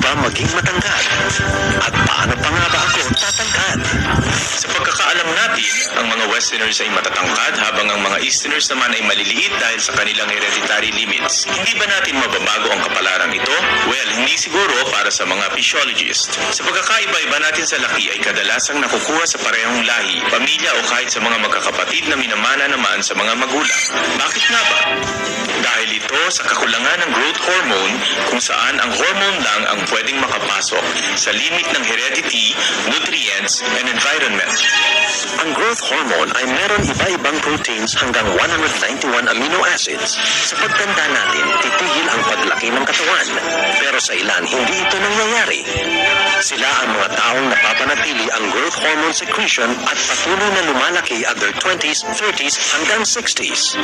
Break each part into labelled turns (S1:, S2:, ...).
S1: ba maging matangkad? At paano pa nga ba ako tatangkad?
S2: Sa pagkakaalam natin, ang mga Westerners ay matatangkad habang ang mga Easterners naman ay maliliit dahil sa kanilang hereditary limits. Hindi ba natin mababago ang kapalarang ito? Well, hindi siguro para sa mga physiologist. Sa pagkakaiba-iba natin sa laki ay kadalasang nakukuha sa parehong lahi, pamilya o kahit sa mga magkakapatid na minamana naman sa mga magulang. Bakit nga ba? Dahil ito sa kakulangan ng growth hormone kung saan ang hormone lang ang pwedeng makapasok sa limit ng heredity, nutrients, and environment.
S1: Ang growth hormone ay meron iba-ibang proteins hanggang 191 amino acids. Sa pagtanda natin, titigil ang paglaki ng katawan. Pero sa ilan, hindi ito nangyayari. Sila ang mga taong napapanatili ang growth hormone secretion at patuloy na lumalaki at their 20s, 30s hanggang 60s.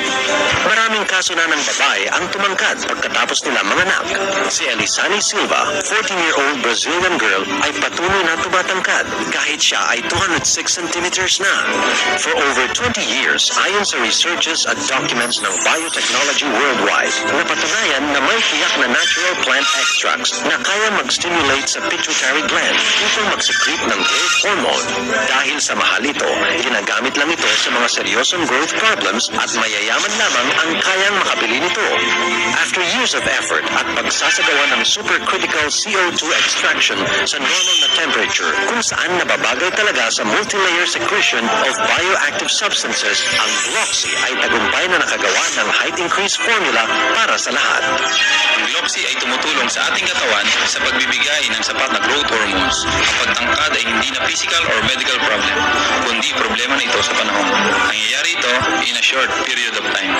S1: Maraming kaso na ng babae ang tumangkad pagkatapos nila manganak. Si Elisani Silva, 14-year-old Brazilian girl, ay patuloy na tumatangkad kahit siya ay 206 centimeters na. For over 20 years, ayon sa researches at documents ng biotechnology worldwide, napatunayan na may tiyak na natural plant extracts na kaya mag-stimulate sa pituitary gland upang mag-secrete ng growth hormone. Dahil sa mahal ito, ginagamit lang ito sa mga seryosong growth problems at mayayaman lamang ang kayang makabili nito. After years of effort at pagsasagawa ng supercritical CO2 extraction sa normal na temperature kung saan nababagal talaga sa multilayer secretion of bioactive substances, ang Gloxy ay tagumpay na nakagawa ng height increase formula para sa lahat.
S3: Ang Gloxy ay tumutulong sa ating katawan sa pagbibigay ng sapat na growth hormones. Ang pagtangkad ay hindi na physical or medical problem, kundi problema na ito sa panahon. Nangyayari ito in a short period of time.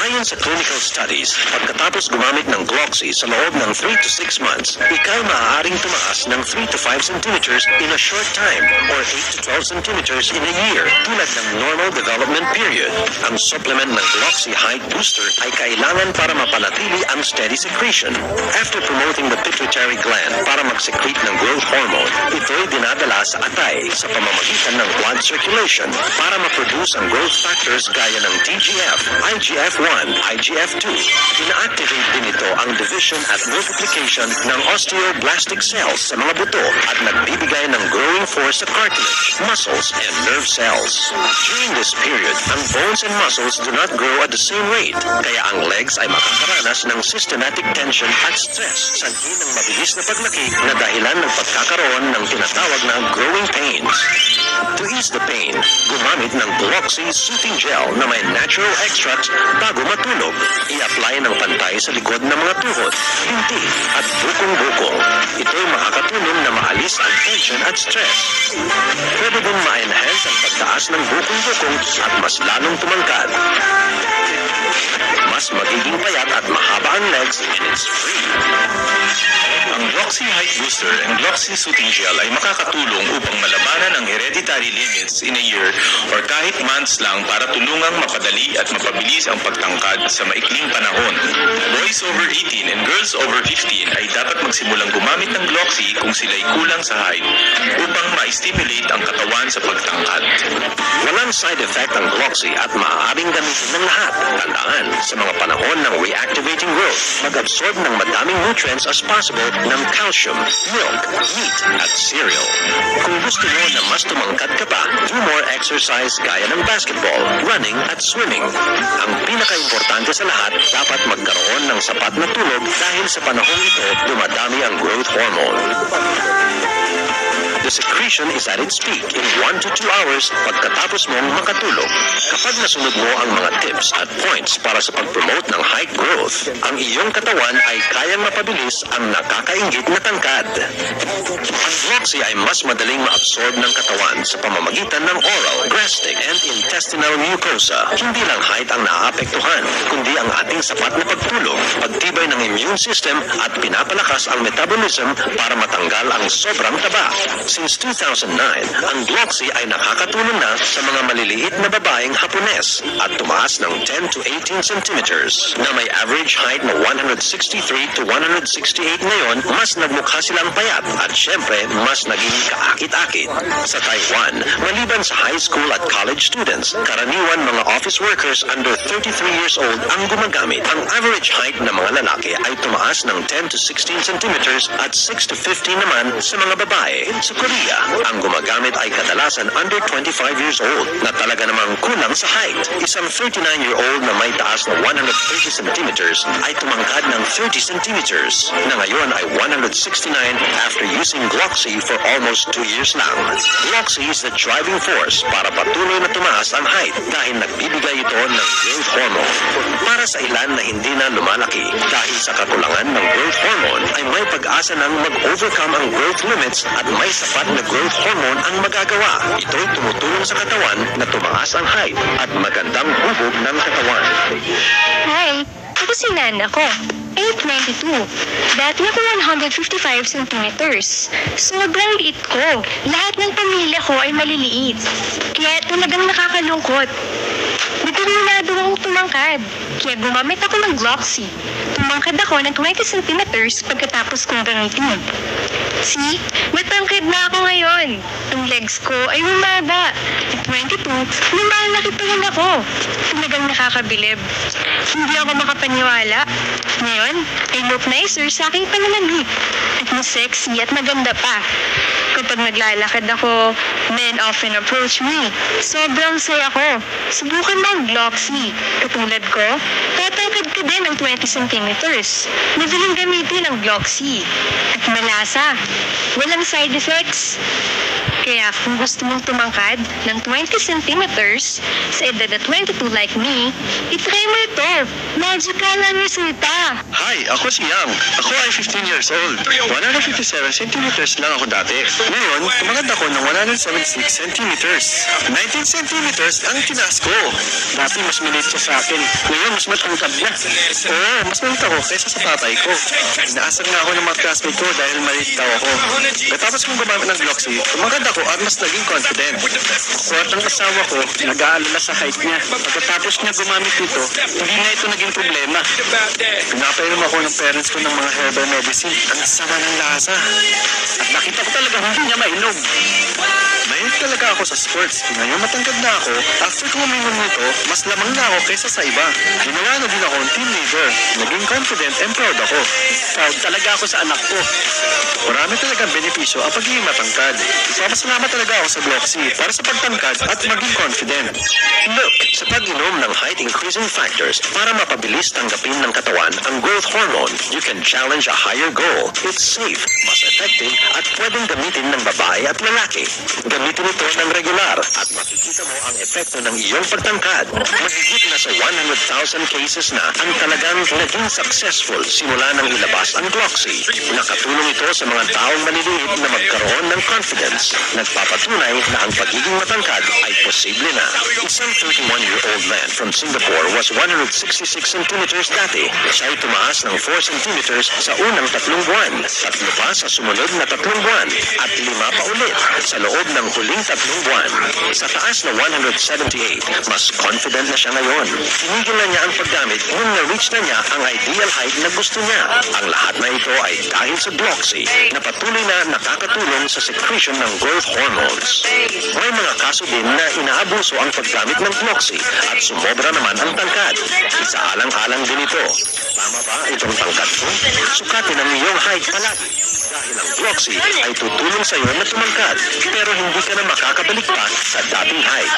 S1: Ayon sa clinical studies, pagkatapos gumamit ng Gloxy sa loob ng 3 to 6 months, ikay maaaring tumaas ng 3 to 5 centimeters in a short time or 8 to 12 centimeters in a year, tulad ng normal development period. Ang supplement ng Gloxy Height Booster ay kailangan para mapanatili ang steady secretion. After promoting the pituitary gland para mag-secrete ng growth hormone, ito'y dinadala sa atay sa pamamagitan ng blood circulation para ma-produce ang growth factors gaya ng TGF, IGF-1, IGF-2. Ina-activate din ito ang division at multiplication ng osteoblastic cells sa mga buto at nagbibigay ng growing force sa cartilage, muscles, and nerve cells. During this period, ang bones and muscles do not grow at the same rate, kaya ang legs ay makakaranas ng systematic tension at stress, sanhi ng mabilis na paglaki na dahilan ng pagkakaroon ng tinatawag na growing pains. To ease the pain, gumamit ng Gloxy Soothing Gel na may natural extracts bago matulog. I-apply ng pantay sa likod ng mga tuhod, binti at bukong-bukong. Ito'y makakatulong na maalis ang tension at stress. Pwede din ma-enhance ang pagtaas ng bukong-bukong at mas lalong tumangkad. Mas magiging payat at mahaba ang legs, and it's free.
S2: Ang Gloxy Height Booster and Gloxy Soothing Gel ay makakatulong upang malabanan ang hereditary limits in a year or kahit months lang para tulungang mapadali at mapabilis ang pagtangkad sa maikling panahon. Boys over 18 and girls over 15 ay dapat magsimulang gumamit ng Gloxy kung sila'y kulang sa height upang ma-stimulate ang katawan sa pagtangkad.
S1: Walang side effect ang Gloxy at maaaring gamitin ng lahat. Tandaan, sa mga panahon ng reactivating growth, mag-absorb ng madaming nutrients as possible ng calcium, milk, meat, at cereal. Kung gusto mo na mas tumangkad ka pa, do more exercise gaya ng basketball, running, at swimming. Ang pinaka-importante sa lahat, dapat magkaroon ng sapat na tulog dahil sa panahon ito, dumadami ang growth hormone. The secretion is at its peak in 1 to 2 hours pagkatapos mong makatulog. Kapag nasunod mo ang mga tips at points para sa pag-promote ng height growth, ang iyong katawan ay kayang mapabilis ang nakakainggit na tangkad. Ang Gloxy ay mas madaling ma-absorb ng katawan sa pamamagitan ng oral, gastric, and intestinal mucosa. Hindi lang height ang naaapektuhan, kundi ang ating sapat na pagtulog, pagtibay ng immune system at pinapalakas ang metabolism para matanggal ang sobrang taba. Since 2009, ang Gloxy ay nakakatulong na sa mga maliliit na babaeng Hapones at tumaas ng 10 to 18 centimeters na may average height na 163 to 168 ngayon. Mas nagmukha silang payat at syempre mas naging kaakit-akit. Sa Taiwan, maliban sa high school at college students, karaniwan mga office workers under 33 years old ang gumagamit. Ang average height ng mga lalaki ay tumaas ng 10 to 16 centimeters at 6 to 15 naman sa mga babae. Sa Korea, ang gumagamit ay kadalasan under 25 years old na talaga namang kulang sa height. Isang 39-year-old na may taas na 130 centimeters ay tumangkad ng 30 centimeters na ngayon ay 169 after using Gloxy for almost 2 years lang. Gloxy is the driving force para patuloy na tumaas ang height dahil nagbibigay ito ng growth hormone. Para sa ilan na hindi na lumalaki dahil sa kakulangan ng growth hormone ay may pag-asa ng mag-overcome ang growth limits at may sapat na growth hormone ang magagawa. Ito'y tumutulong sa katawan na tumaas ang height at magandang hubog ng katawan.
S4: Hi, ako si Nana ko. 8'22". Dati ako 155 centimeters. Sobrang liit ko. Lahat ng pamilya ko ay maliliit. Kaya talagang nakakalungkot. Determinado akong tumangkad. Kaya gumamit ako ng Gloxy. Tumangkad ako ng 20 centimeters pagkatapos kong gamitin. See? Matangkad na ako ngayon. Ang legs ko ay bumaba. At 22, lumalaki pa rin ako. Talagang nakakabilib. Hindi ako makapaniwala. Ngayon, ay look nicer sa aking pananamit. At mas sexy at maganda pa. Kapag naglalakad ako, men often approach me. Sobrang saya ko. Subukan mo ang Gloxy. Katulad ko, tatangkad ka din ng 20 centimeters. Madaling gamitin ang Gloxy. At malasa. Walang side effects. Kaya kung gusto mong tumangkad ng 20 centimeters sa edad na 22 like me, itry mo ito. Magical ang resulta.
S1: Hi, ako si Yang. Ako ay 15 years old. 157 centimeters lang ako dati. Ngayon, tumangkad ako ng 176 centimeters. 19 centimeters ang tinaas ko. Dati mas maliit siya sa akin. Ngayon, mas matangkad niya. Oo, mas maliit ako kaysa sa tatay ko. Inaasar nga ako ng mga classmate ko dahil maliit daw ako. Tapos kung gumamit ng Gloxy, tumangkad ako at mas naging confident. Ako at ang asawa ko, nag-aalala sa height niya. Pagkatapos niya gumamit nito, hindi na ito naging problema. Pinapainom ako ng parents ko ng mga herbal medicine. Ang sama ng lasa. At nakita ko talaga hindi niya mainom. Mahilig talaga ako sa sports. Ngayon matangkad na ako. After ko uminom nito, mas lamang na ako kaysa sa iba. Ginawa na din ako ng team leader. Naging confident and proud ako. Proud talaga ako sa anak ko. Marami talagang benepisyo ang pagiging matangkad. Pasalamat talaga ako sa Gloxy para sa pagtangkad at maging confident. Look, sa pag-inom ng height-increasing factors para mapabilis tanggapin ng katawan ang growth hormone, you can challenge a higher goal. It's safe, mas effective, at pwedeng gamitin ng babae at lalaki. Gamitin ito ng regular at makikita mo ang epekto ng iyong pagtangkad. Mahigit na sa 100,000 cases na ang talagang naging successful simula nang ilabas ang Gloxy. Nakatulong ito sa mga taong maliliit na magkaroon ng confidence. Nagpapatunay na ang pagiging matangkad ay posible na. Isang 31-year-old man from Singapore was 166 centimeters dati. Siya ay tumaas ng 4 centimeters sa unang 3 buwan, 3 pa sa sumunod na 3 buwan, at 5 pa ulit sa loob ng huling 3 buwan. Sa taas na 178, mas confident na siya ngayon. Tinigil na niya ang paggamit nung na-reach na niya ang ideal height na gusto niya. Ang lahat na ito ay dahil sa Gloxy na patuloy na nakakatulong sa secretion ng growth hormones. May mga kaso din na inaabuso ang paggamit ng Gloxy at sumobra naman ang tangkad. Isaalang-alang din ito. Tama ba itong tangkad ko? Sukatin ang iyong height palagi. Dahil ang Gloxy ay tutulong sa iyo na tumangkad pero hindi ka na makakabalik pa sa dating height.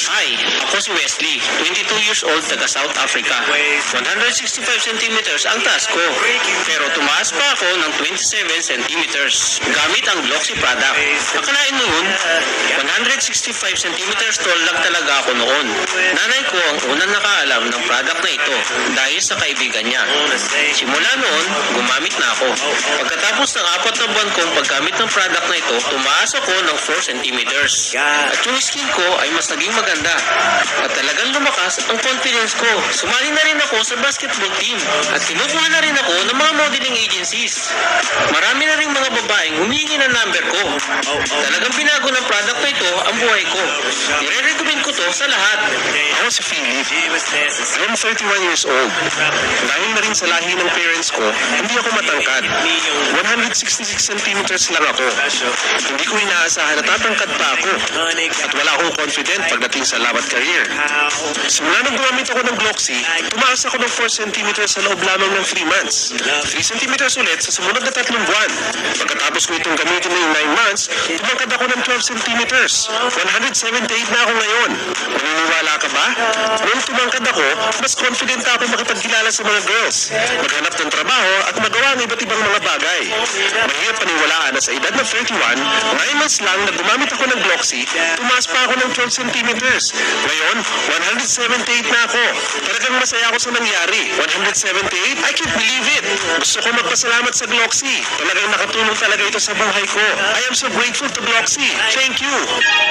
S3: Hi, ako si Wesley, 22 years old, taga South Africa. 165 centimeters ang taas ko, pero tumaas pa ako ng 27 centimeters gamit ang Gloxy product. Akalain mo yun, 165 centimeters tall lang talaga ako noon. Nanay ko ang unang nakaalam ng product na ito dahil sa kaibigan niya. Simula noon, gumamit na
S2: na ako. Pagkatapos ng 4 na buwan kong paggamit ng product na ito, tumaas ako ng 4 centimeters. At yung skin ko ay mas naging maganda. At talagang lumakas ang confidence ko. Sumali na rin ako sa basketball team. At kinukuha na rin ako ng mga modeling agencies. Marami na rin mga babaeng humingi ng number ko. Talagang binago ng product na ito ang buhay ko. Nire-recommend ko to sa lahat.
S1: Ako si Philip. I'm 31 years old. Dahil na rin sa lahi ng parents ko, hindi ako matangkad. 166 centimeters lang ako. Hindi ko inaasahan na tatangkad pa ako. At wala akong confident pagdating sa love at career. Simula nang gumamit ako ng Gloxy, tumaas ako ng 4 centimeters sa loob lamang ng 3 months. 3 centimeters ulit sa sumunod na 3 buwan. Pagkatapos ko itong gamitin ng 9 months, tumangkad ako ng 12 centimeters. 178 na ako ngayon. Maniniwala ka ba? Nung tumangkad ako, mas confident ako makipagkilala sa mga girls, maghanap ng trabaho at magawa ng iba't ibang mga bagay. Mahirap paniwalaan na sa edad na 31, 9 months lang na gumamit ako ng Gloxy, tumaas pa ako ng 12 centimeters. Ngayon, 178 na ako. Talagang masaya ako sa nangyari. 178? I can't believe it. Gusto ko magpasalamat sa Gloxy. Talagang nakatulong talaga ito sa buhay ko. I am so grateful to Gloxy. Thank you.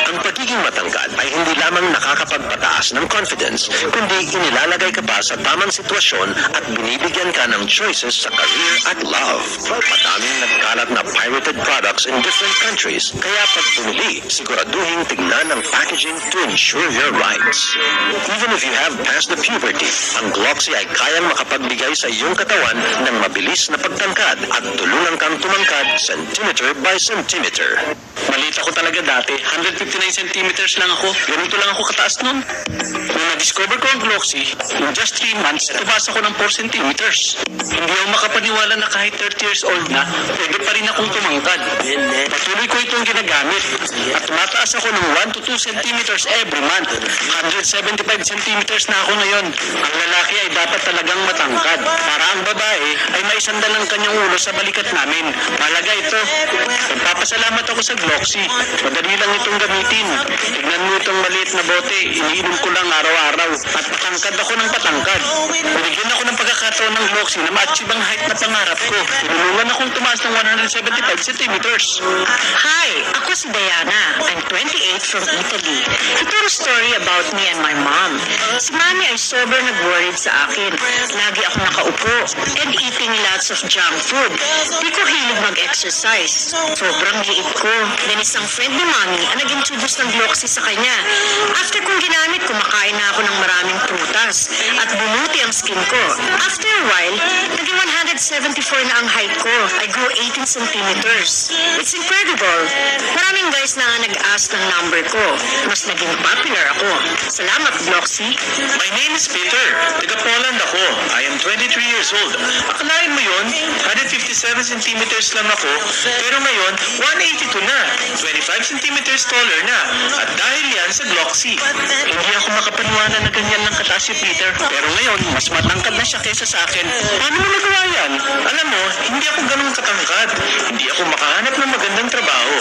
S2: Ang pagiging matangkad ay hindi lamang nakakapagpataas ng confidence, kundi inilalagay ka pa sa tamang sitwasyon at binibigyan ka ng choices sa career at love. Madaming nagkalat na pirated products in different countries, kaya pag bumili, siguraduhin tignan ang packaging to ensure your rights. Even if you have passed the puberty, ang Gloxy ay kayang makapagbigay sa iyong katawan ng mabilis na pagtangkad at tulungan kang tumangkad centimeter by centimeter.
S5: Maliit ako talaga dati. 159 centimeters lang ako. Ganito lang ako kataas nun. Nung na-discover ko ang Gloxy, in just 3 months, tumaas ako ng 4 centimeters. Hindi ako makapaniwala na kahit 30 years old na, pwede pa rin akong tumangkad. Patuloy ko itong ginagamit. At tumataas ako ng 1 to 2 centimeters every month. 175 centimeters na ako ngayon. Ang lalaki ay dapat talagang matangkad. Para ang babae ay may sandal ang kanyang ulo sa balikat namin. Malaga ito. Nagpapasalamat ako sa Gloxy. Madali lang itong gamitin. Tignan mo itong maliit na bote. Iniinom ko lang araw-araw. At patangkad ako ng patangkad. Binigyan ako ng pagkakataon ng Gloxy na ma-achieve ang height na pangarap ko. Tinulungan akong tumaas ng 175 centimeters.
S6: Hi, ako si Diana. I'm 28 from Italy. Ito ang story about me and my mom. Si Mami ay sobrang nag-worried sa akin. Lagi ako nakaupo and eating lots of junk food. Di ko hilig mag-exercise. Sobrang liit ko. Then isang friend ni Mami ang nag-introduce ng Gloxy sa kanya. After kong ginamit, kumakain na ako ng maraming prutas at bumuti ang skin ko. After a while, naging 174 na ang height ko. I grew 18 centimeters. It's incredible. Maraming guys na nga nag-ask ng number ko. Mas naging popular ako. Salamat, Gloxy.
S2: My name is Peter. Taga Poland ako. I am 23 years old. Akalain mo yun? 157 centimeters lang ako. Pero ngayon, 182 na. 25 centimeters taller na. At dahil yan sa Gloxy.
S5: Hindi ako makapaniwala na ganyan lang kataas si Peter. Pero ngayon, mas matangkad na siya kaysa sa akin. Paano mo nagawa yan?
S2: Alam mo, hindi ako ganun katangkad. Hindi ako makahanap ng magandang trabaho.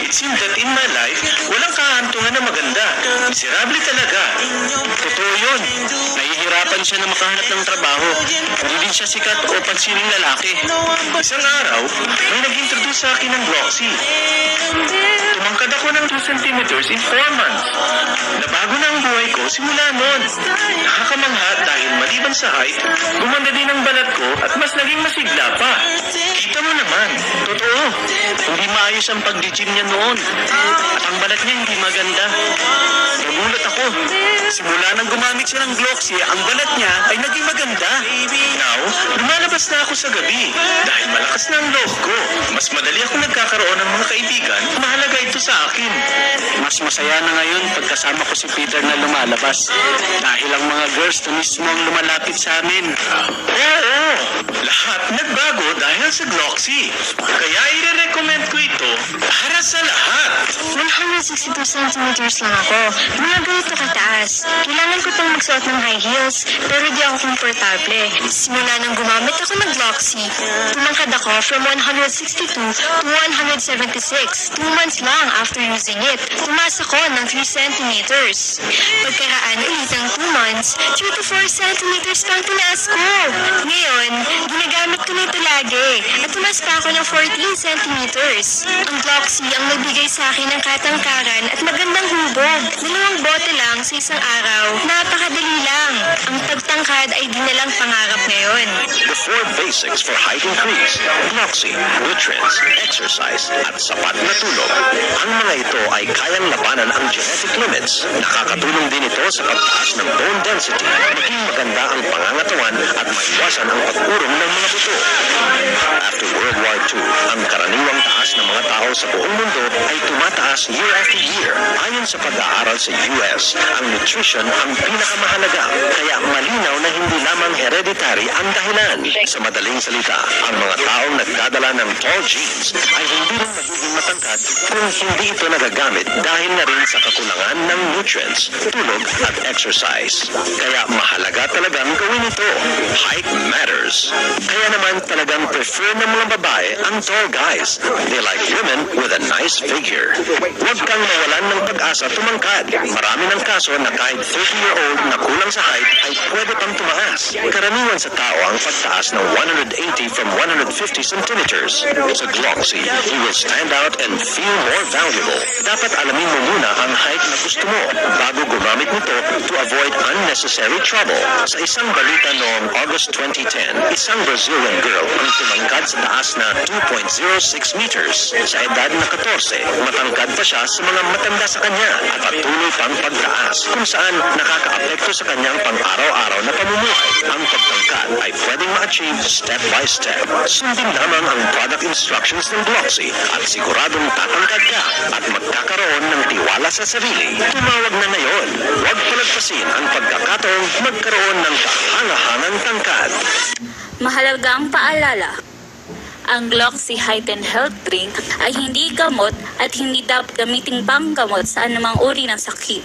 S2: It seemed that in my life, walang kahantungan na maganda. Miserable talaga.
S5: Totoo yun. Nahihirapan siya na makahanap ng trabaho. Hindi din siya sikat o pansining lalaki.
S2: Isang araw, may nag-introduce sa akin ng Gloxy. Tumangkad ako ng 2 centimeters in 4 months. Nabago na ang buhay ko simula noon. Nakakamangha dahil maliban sa height, gumanda din ang balat ko at mas naging masigla pa. Kita mo naman.
S5: Totoo. Hindi maayos ang pag-gym niya noon. At ang balat niya hindi maganda. Nagulat ako. Simula nang gumamit siya ng Gloxy, ang balat niya ay naging maganda.
S2: Now, lumalabas na ako sa gabi dahil malakas na ang loob ko. Mas madali ako nagkakaroon ng mga kaibigan. Mahalaga ito sa akin.
S5: Mas masaya na ngayon pagkasama ko si Peter na lumalabas. Dahil ang mga girls na mismo ang lumalapit sa amin.
S2: Oo, lahat nagbago dahil sa Gloxy. Kaya i-recommend ko ito para sa lahat.
S4: 162 centimeters lang ako. Mga ganito kataas. Kailangan ko pang magsuot ng high heels, pero di ako komportable. Simula nang gumamit ako ng Gloxy, tumangkad ako from 162 to 176. 2 months lang after using it. Tumaas ako ng 3 centimeters. Pagkaraan ulit ng 2 months, 3 to 4 centimeters pang tinaas ko. Ngayon, ginagamit ko na ito lagi. At tumas pa ako ng 14 centimeters. Ang Gloxy ang nagbigay sa akin ng katangkaran at magandang hubog. 2 bote lang sa isang araw. Napakadali lang. Ang pagtangkad ay di na lang pangarap ngayon.
S1: The 4 basics for height increase, Gloxy, nutrients, exercise, at sapat na tulog. Ang mga ito ay kayang labanan ang genetic limits. Nakakatulong din ito sa pagtaas ng bone density, maging maganda ang pangangatawan at maiwasan ang pag-urong ng mga buto. After World War II, ang karaniwang taas ng mga tao sa buong mundo ay tumataas year after year. Ayon sa pag-aaral sa US, ang nutrition ang pinakamahalaga. Kaya malinaw na hindi lamang hereditary ang dahilan. Sa madaling salita, ang mga taong nagdadala ng tall genes ay hindi rin magiging matangkad kung hindi ito nagagamit dahil na rin sa kakulangan ng nutrients, tulog at exercise. Kaya mahalaga talagang gawin ito. Height matters. Kaya naman talagang prefer ng mga babae ang tall guys. They like women with a nice figure. Huwag kang mawalan ng pag-asa tumangkad. Marami ng kaso na kahit 30-year-old na kulang sa height ay pwede pang tumaas. Karaniwan sa tao ang pagtaas ng 180 from 150 centimeters. Sa Gloxy, you will stand out and feel more valuable. Dapat alamin mo muna ang height na gusto mo bago gumamit nito to avoid unnecessary trouble. Sa isang balita noong August 2010, isang Brazilian girl ang tumangkad sa taas na 2.06 meters. Sa edad na 14, matangkad pa siya sa mga matanda sa kanya at patuloy pang pagtaas kung saan nakakaapekto sa kanyang pang-araw-araw na pamumuhay. Ang pagtangkad ay pwedeng ma-achieve step by step. Sundin lamang ang product instructions ng Gloxy at siguradong tatangkad ka at magkakaroon ng tiwala sa sarili. Tumawag na ngayon. Huwag palagpasin ang pagkakataong magkaroon ng kahangahangang tangkad.
S7: Mahalagang paalala. Ang Gloxy Height and Health Drink ay hindi gamot at hindi dapat gamiting panggamot sa anumang uri ng sakit.